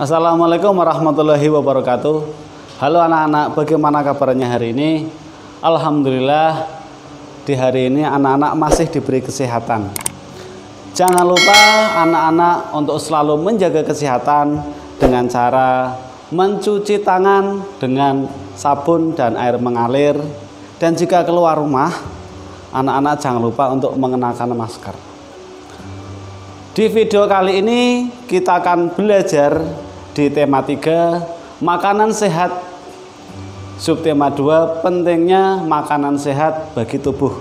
Assalamualaikum warahmatullahi wabarakatuh. Halo anak-anak, bagaimana kabarnya hari ini? Alhamdulillah, di hari ini anak-anak masih diberi kesehatan. Jangan lupa anak-anak untuk selalu menjaga kesehatan dengan cara mencuci tangan dengan sabun dan air mengalir. Dan jika keluar rumah, anak-anak jangan lupa untuk mengenakan masker. Di video kali ini kita akan belajar di tema 3 makanan sehat, subtema 2 pentingnya makanan sehat bagi tubuh,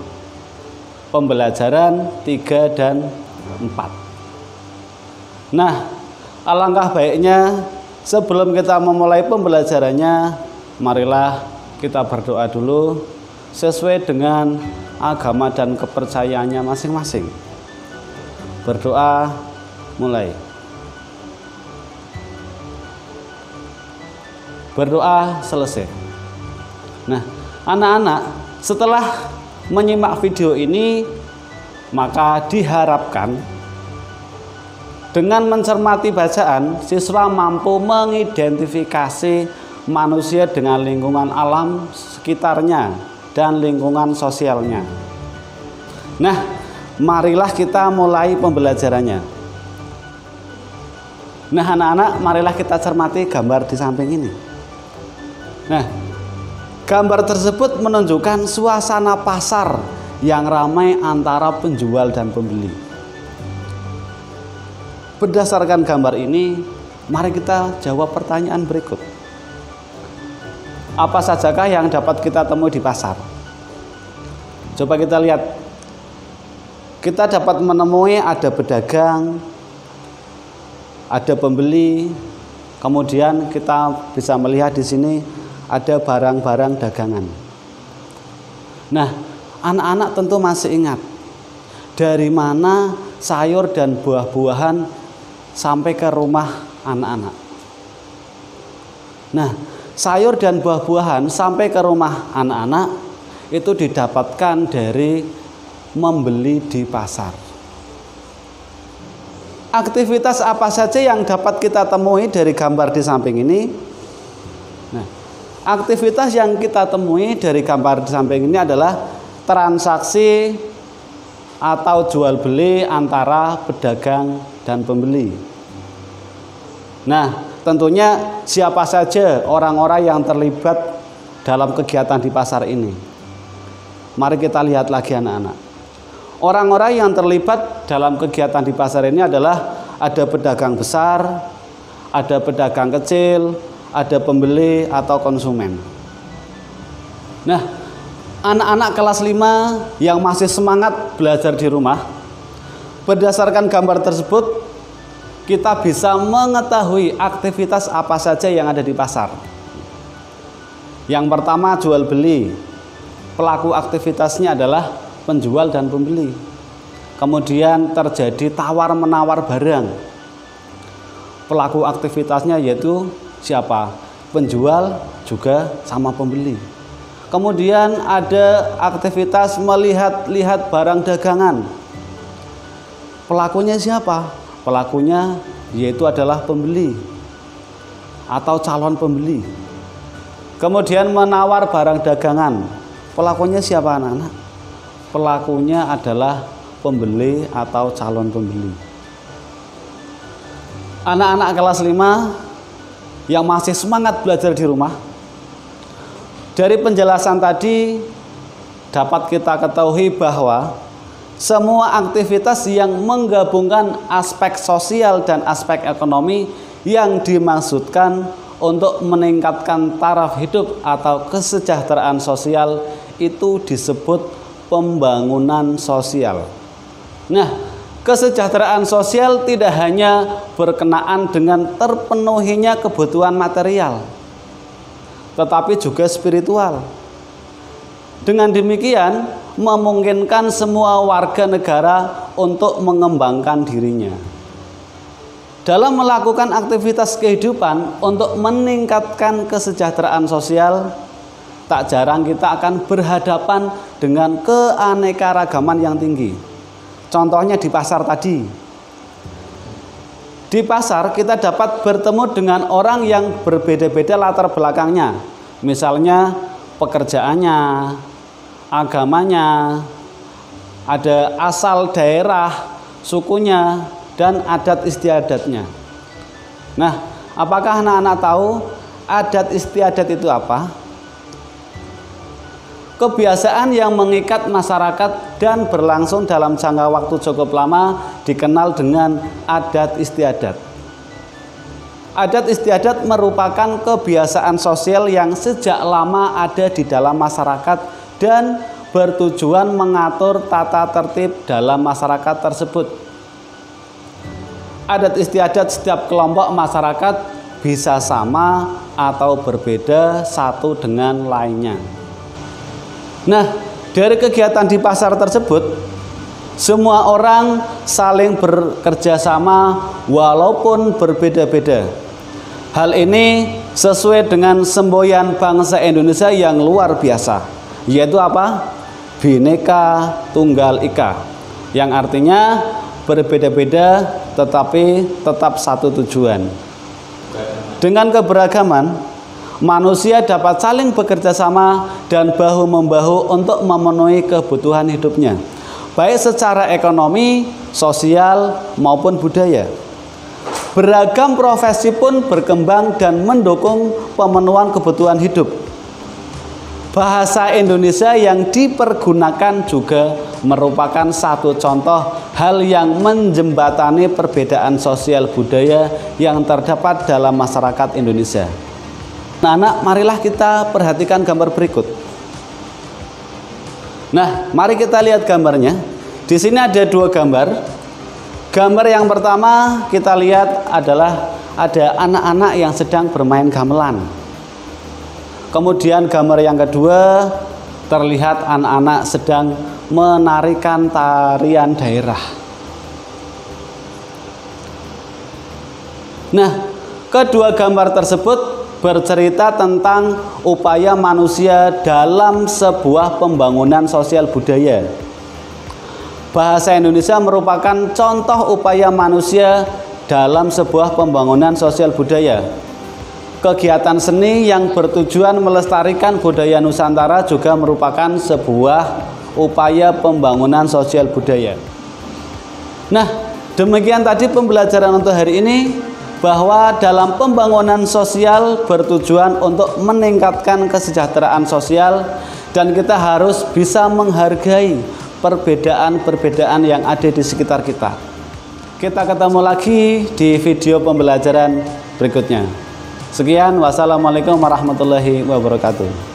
pembelajaran 3 dan 4. Nah, alangkah baiknya sebelum kita memulai pembelajarannya, marilah kita berdoa dulu sesuai dengan agama dan kepercayaannya masing-masing. Berdoa mulai. Berdoa selesai. Nah, anak-anak, setelah menyimak video ini, maka diharapkan dengan mencermati bacaan, siswa mampu mengidentifikasi manusia dengan lingkungan alam sekitarnya dan lingkungan sosialnya. Nah, marilah kita mulai pembelajarannya. Nah, anak-anak, marilah kita cermati gambar di samping ini. Nah, gambar tersebut menunjukkan suasana pasar yang ramai antara penjual dan pembeli. Berdasarkan gambar ini, mari kita jawab pertanyaan berikut. Apa sajakah yang dapat kita temui di pasar? Coba kita lihat. Kita dapat menemui ada pedagang, ada pembeli, kemudian kita bisa melihat di sini ada barang-barang dagangan. Nah, anak-anak tentu masih ingat dari mana sayur dan buah-buahan sampai ke rumah anak-anak. Nah, sayur dan buah-buahan sampai ke rumah anak-anak itu didapatkan dari membeli di pasar. Aktivitas apa saja yang dapat kita temui dari gambar di samping ini? Nah, aktivitas yang kita temui dari gambar di samping ini adalah transaksi atau jual beli antara pedagang dan pembeli. Nah, tentunya siapa saja orang-orang yang terlibat dalam kegiatan di pasar ini? Mari kita lihat lagi anak-anak. Orang-orang yang terlibat dalam kegiatan di pasar ini adalah ada pedagang besar, ada pedagang kecil, ada pembeli atau konsumen. Nah, anak-anak kelas 5 yang masih semangat belajar di rumah, berdasarkan gambar tersebut kita bisa mengetahui aktivitas apa saja yang ada di pasar. Yang pertama, jual beli. Pelaku aktivitasnya adalah penjual dan pembeli. Kemudian terjadi tawar-menawar barang. Pelaku aktivitasnya yaitu siapa? Penjual juga sama pembeli. Kemudian ada aktivitas melihat-lihat barang dagangan. Pelakunya siapa? Pelakunya yaitu adalah pembeli atau calon pembeli. Kemudian menawar barang dagangan. Pelakunya siapa anak-anak? Pelakunya adalah pembeli atau calon pembeli. Anak-anak kelas 5 yang masih semangat belajar di rumah, dari penjelasan tadi dapat kita ketahui bahwa semua aktivitas yang menggabungkan aspek sosial dan aspek ekonomi yang dimaksudkan untuk meningkatkan taraf hidup atau kesejahteraan sosial itu disebut pembangunan sosial. Nah, kesejahteraan sosial tidak hanya berkenaan dengan terpenuhinya kebutuhan material, tetapi juga spiritual. Dengan demikian, memungkinkan semua warga negara untuk mengembangkan dirinya. Dalam melakukan aktivitas kehidupan untuk meningkatkan kesejahteraan sosial, tak jarang kita akan berhadapan dengan keanekaragaman yang tinggi. Contohnya di pasar tadi. Di pasar kita dapat bertemu dengan orang yang berbeda-beda latar belakangnya. Misalnya pekerjaannya, agamanya, ada asal daerah, sukunya, dan adat istiadatnya. Nah, apakah anak-anak tahu adat istiadat itu apa? Kebiasaan yang mengikat masyarakat dan berlangsung dalam jangka waktu cukup lama dikenal dengan adat istiadat. Adat istiadat merupakan kebiasaan sosial yang sejak lama ada di dalam masyarakat dan bertujuan mengatur tata tertib dalam masyarakat tersebut. Adat istiadat setiap kelompok masyarakat bisa sama atau berbeda satu dengan lainnya. Nah, dari kegiatan di pasar tersebut, semua orang saling bekerja sama walaupun berbeda-beda. Hal ini sesuai dengan semboyan bangsa Indonesia yang luar biasa, yaitu apa? Bhinneka Tunggal Ika, yang artinya berbeda-beda tetapi tetap satu tujuan. Dengan keberagaman, manusia dapat saling bekerja sama dan bahu-membahu untuk memenuhi kebutuhan hidupnya, baik secara ekonomi, sosial, maupun budaya. Beragam profesi pun berkembang dan mendukung pemenuhan kebutuhan hidup. Bahasa Indonesia yang dipergunakan juga merupakan satu contoh hal yang menjembatani perbedaan sosial budaya yang terdapat dalam masyarakat Indonesia. Nah, anak, marilah kita perhatikan gambar berikut. Nah, mari kita lihat gambarnya. Di sini ada dua gambar. Gambar yang pertama kita lihat adalah ada anak-anak yang sedang bermain gamelan. Kemudian gambar yang kedua terlihat anak-anak sedang menarikan tarian daerah. Nah, kedua gambar tersebut bercerita tentang upaya manusia dalam sebuah pembangunan sosial budaya. Bahasa Indonesia merupakan contoh upaya manusia dalam sebuah pembangunan sosial budaya. Kegiatan seni yang bertujuan melestarikan budaya Nusantara juga merupakan sebuah upaya pembangunan sosial budaya. Nah, demikian tadi pembelajaran untuk hari ini, bahwa dalam pembangunan sosial bertujuan untuk meningkatkan kesejahteraan sosial dan kita harus bisa menghargai perbedaan-perbedaan yang ada di sekitar kita. Kita ketemu lagi di video pembelajaran berikutnya. Sekian, wassalamualaikum warahmatullahi wabarakatuh.